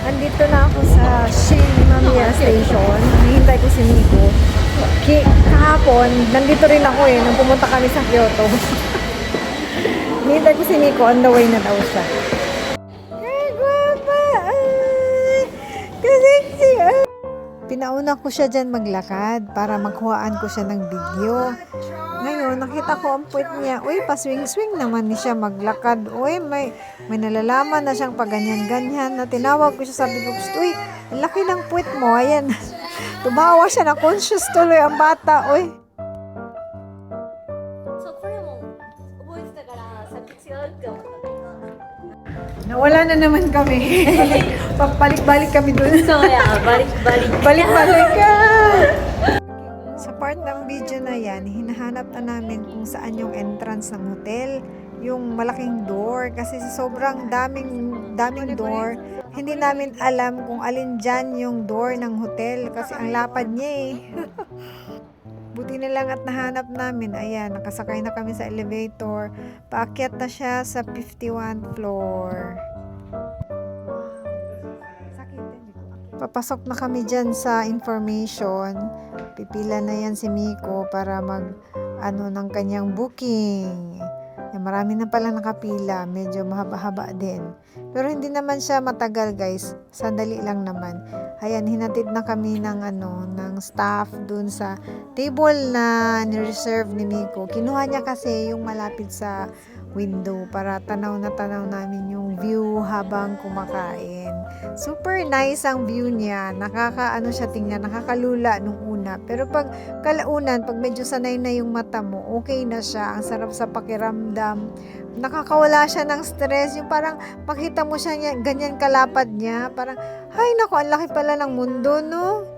Andito na ako sa Shin-Mamiya Station. Hinihintay ko si Miko. Kahapon, nandito rin ako nung pumunta kami sa Kyoto. Hinihintay ko si Miko, on the way na daw siya. Ay, guwapa! Ay! Kasi pinauna ko siya dyan maglakad para magkuhaan ko siya ng video. Ngayon, nakita ko ang puwet niya. Uy, paswing-swing naman ni siya maglakad. Uy, may nalalaman na siyang paganyan-ganyan. Na tinawag ko siya, sabi ko, uy, ang laki ng puwet mo. Ayan. Tumawa siya na conscious tuloy ang bata. Uy. そうこれも覚えてたからさっき違うって思ったんだ Nawala na naman kami. Pagbalik-balik kami dun. そうやバリバリ Balik-balik ka! Sa part ng video na yan, hinahanap na namin kung saan yung entrance ng hotel. Yung malaking door. Kasi sa sobrang daming door, hindi namin alam kung alin dyan yung door ng hotel. Kasi ang lapad niya Buti na lang at nahanap namin. Ayan, nakasakay na kami sa elevator. Paakyat na siya sa 51 floor. Papasok na kami dyan sa information. Pipila na yan si Miko para ng kanyang booking. Marami na pala nakapila. Medyo mahaba-haba din. Pero hindi naman siya matagal, guys. Sandali lang naman. Ayan, hinatid na kami ng staff dun sa table na ni-reserve ni Miko. Kinuha niya kasi yung malapit sa window para tanaw na tanaw namin yung view habang kumakain. Super nice ang view niya. Siya tingnan, nakakalula nung una. Pero pag kalaunan, pag medyo sanay na yung mata mo, okay na siya. Ang sarap sa pakiramdam. Nakakawala siya ng stress. Yung parang makita mo siya ganyan kalapad niya. Parang, ay naku, ang laki pala ng mundo, no?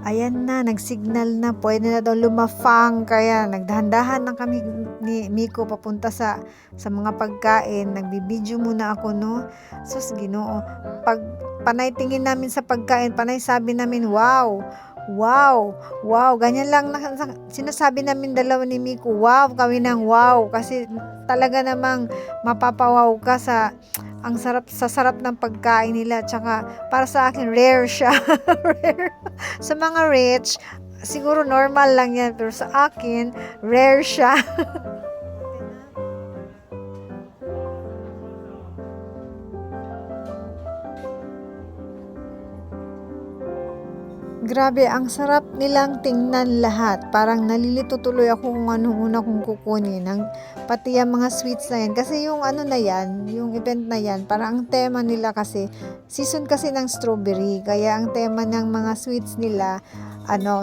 Ayan na, nagsignal na, pwede na daw lumafang, kaya nagdahan-dahan na kami ni Miko papunta sa mga pagkain. Nagbibideo muna ako, no? Sus, Ginoo. Pag panay tingin namin sa pagkain, panay sabi namin, wow, ganyan lang sinasabi namin dalawa ni Miko, wow, kami ng wow, kasi talaga namang mapapawaw ka sa sarap ng pagkain nila. Tsaka para sa akin rare siya. Rare. Sa mga rich siguro normal lang yan, pero sa akin rare siya. Grabe, ang sarap nilang tingnan lahat. Parang nalilito tuloy ako kung anong una kong kukunin. Pati yung mga sweets na yan. Kasi yung yung event na yan, parang ang tema nila kasi, season kasi ng strawberry. Kaya ang tema ng mga sweets nila,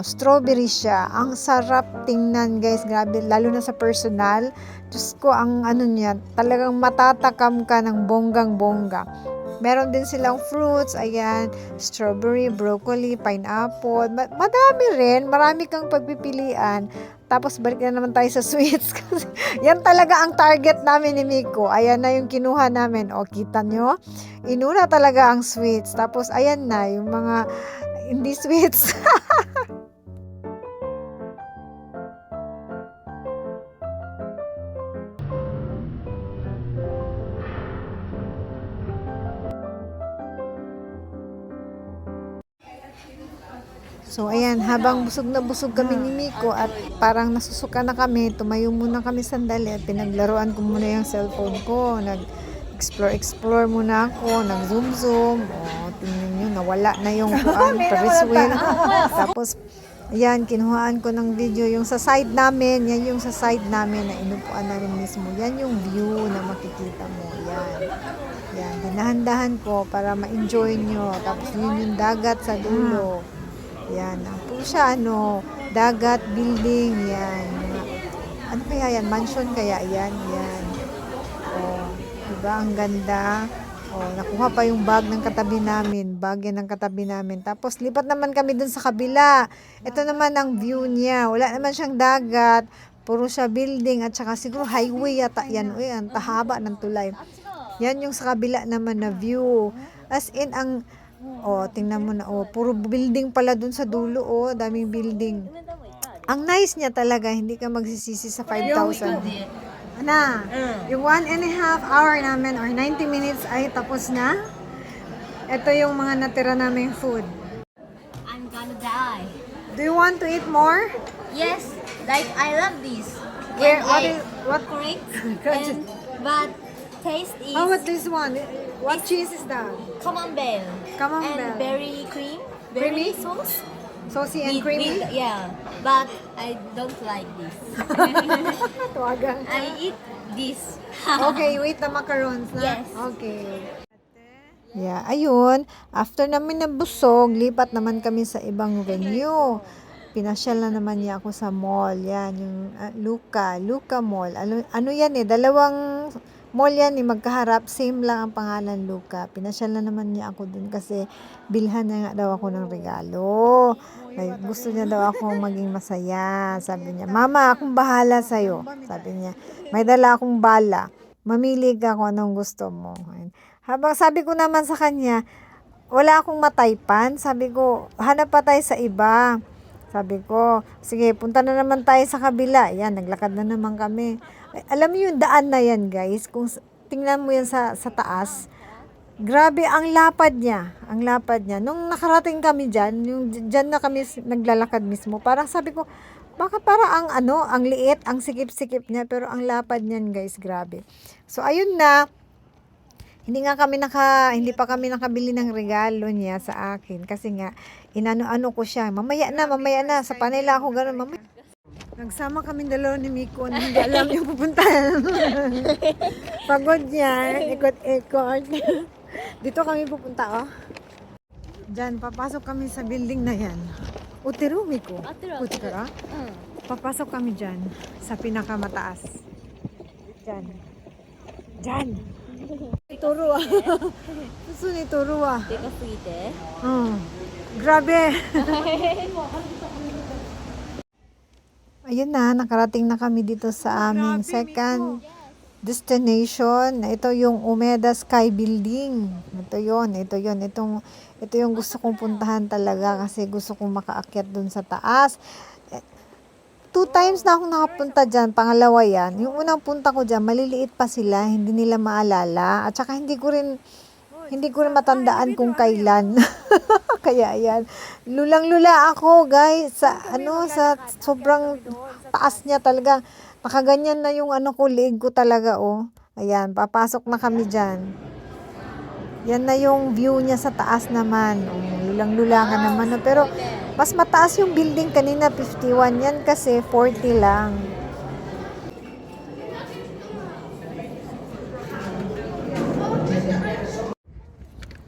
strawberry siya. Ang sarap tingnan, guys. Grabe, lalo na sa personal. Diyos ko, ang niya, talagang matatakam ka ng bonggang-bongga. Meron din silang fruits, ayan, strawberry, broccoli, pineapple, madami rin, marami kang pagpipilian. Tapos balik na naman tayo sa sweets kasi yan talaga ang target namin ni Miko. Ayan na yung kinuha namin. O, kita nyo? Inuna talaga ang sweets. Tapos ayan na yung mga hindi sweets. So, ayan, habang busog na busog kami ni Miko at parang nasusuka na kami, tumayo muna kami sandali at pinaglaruan ko muna yung cellphone ko. Nag-explore muna ako, nag-zoom. O, tingnan nyo, nawala na yung Ferris wheel. Tapos, ayan, kinuhaan ko ng video yung sa side namin. Yan yung sa side namin na inupuan namin mismo. Yan yung view na makikita mo. Yan, dinahan-dahan ko para ma-enjoy nyo. Tapos, yun yung dagat sa dulo. Yan, po siya, dagat, building, yan. Ano kaya yan? Mansion kaya yan? Yan. O, diba? Ang ganda. O, nakuha pa yung bag ng katabi namin. Bag yan ng katabi namin. Tapos, lipat naman kami dun sa kabila. Ito naman ang view niya. Wala naman siyang dagat. Puro siya building. At saka siguro highway yata yan. Uy, ang tahaba ng tulay. Yan yung sa kabila naman na view. As in, tingnan mo na, puro building pala dun sa dulo, daming building. Ang nice niya talaga, hindi ka magsisisi sa 5,000. Ana, yung 1.5 hour namin or 90 minutes ay tapos na. Ito yung mga natira naming food. I'm gonna die. Do you want to eat more? Yes, like I love this. Where, And what I- is, what? correct? Correct. But taste is How about this one? What cheese is that? camembert. Camembert. And berry cream. Creamy? Berry sauce. Saucy and With- creamy? with- yeah, but I don't like this. Tawagan. I eat this. Okay, you eat the macarons na? Yes. Okay. Yeah, ayun. After namin nabusog, lipat naman kami sa ibang venue. Pinasyal na naman niya ako sa mall. Yan, yung Luca Mall. Ano yan eh, dalawang mall yan eh, magkaharap. Same lang ang pangalan, Luca. Pinasyal na naman niya ako dun kasi bilhan niya nga daw ako ng regalo. Like, gusto niya daw ako maging masaya. Sabi niya, Mama, akong bahala sa'yo. Sabi niya, may dala akong bala. Mamili ka kung anong gusto mo. Habang sabi ko naman sa kanya, wala akong mataypan. Sabi ko, hanap pa tayo sa iba. Sabi ko, sige, punta na naman tayo sa kabila. Yan, naglakad na naman kami. Ay, alam mo yung daan na yan, guys. Kung tingnan mo yan sa taas, grabe ang lapad niya. Ang lapad niya. Nung nakarating kami dyan, yung dyan na kami naglalakad mismo, parang sabi ko, bakit parang ang liit, ang sikip-sikip niya, pero ang lapad niyan, guys, grabe. So, ayun na. Hindi pa kami nakabili ng regalo niya sa akin kasi nga inano-ano ko siya. Mamaya na sa panela ako gano'n mamaya. Nagsama kami dalawa ni Miko, hindi alam yung pupuntahan. Pagod niya, ikot-ikot. Dito kami pupunta, oh. Diyan, papasok kami sa building na yan. Utiro, Miko. Utiro. Papasok kami diyan sa pinakamataas. Diyan. Ituro ah. Gusto ni Turo ah. Grabe. Ayun na, nakarating na kami dito sa aming second destination. Ito yung Umeda Sky Building. Ito yon. Ito yung gusto kong puntahan talaga kasi gusto kong makaakyat dun sa taas. 2 times na akong nakapunta dyan, pangalawa yan. Yung unang punta ko dyan, maliliit pa sila, hindi nila maalala. At saka hindi ko rin matandaan kung kailan. Kaya yan. Lulang-lula ako, guys, sa sobrang taas niya talaga. Nakaganyan na yung leg ko talaga, oh. Ayan, papasok na kami dyan. Yan na yung view niya sa taas naman. Lulang-lula ka naman. No? Pero mas mataas yung building kanina, 51 yan kasi 40 lang.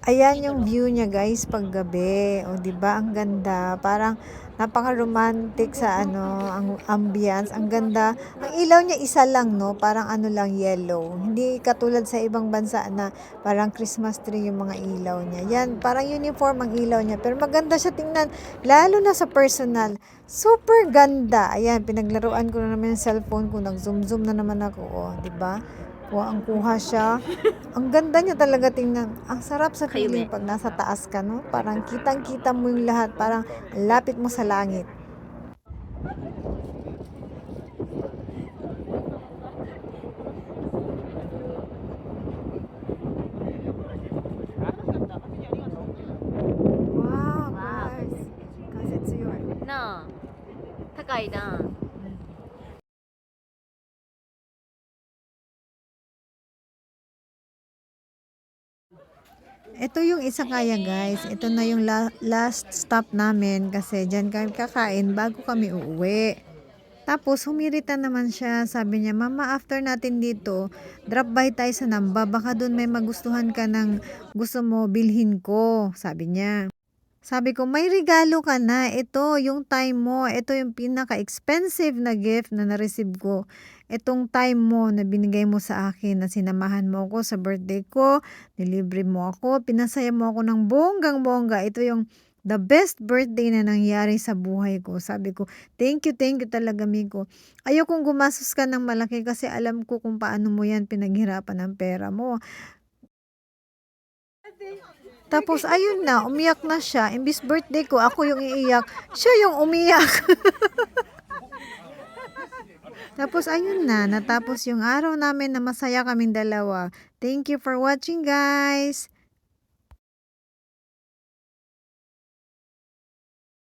Ayan yung view niya, guys, pag gabi. O, di ba ang ganda. Parang napaka-romantic sa ang ambience. Ang ganda. Ang ilaw niya isa lang, no? Parang lang, yellow. Hindi katulad sa ibang bansa na parang Christmas tree yung mga ilaw niya. Yan, parang uniform ang ilaw niya. Pero maganda siya tingnan. Lalo na sa personal. Super ganda. Ayan, pinaglaruan ko na naman yung cellphone ko. Nag-zoom-zoom na naman ako. O, di ba? Kuha siya. Ang ganda niya talaga tingnan. Ang sarap sa feeling pag nasa taas ka, no? Parang kitang-kita mo yung lahat. Parang lapit mo sa langit. Wow, guys. Kasi it's your... なあ、高いな。 Ito yung isa kaya, guys. Ito na yung last stop namin kasi dyan kami kakain bago kami uuwi. Tapos humiritan naman siya. Sabi niya, Mama, after natin dito, drop by tayo sa Namba. Baka doon may magustuhan ka ng gusto mo bilhin ko. Sabi niya. Sabi ko, may regalo ka na. Ito, yung time mo. Ito yung pinaka-expensive na gift na na-receive ko. Itong time mo na binigay mo sa akin na sinamahan mo ako sa birthday ko, nilibre mo ako, pinasaya mo ako ng bonggang-bongga. Ito yung the best birthday na nangyari sa buhay ko. Sabi ko, thank you talaga, Miko. Ayokong gumastos ka ng malaki kasi alam ko kung paano mo yan pinaghirapan ng pera mo. Tapos, ayun na, umiyak na siya. Imbis birthday ko, ako yung iiyak. Siya yung umiyak. Tapos ayun na, natapos yung araw namin na masaya kaming dalawa. Thank you for watching guys!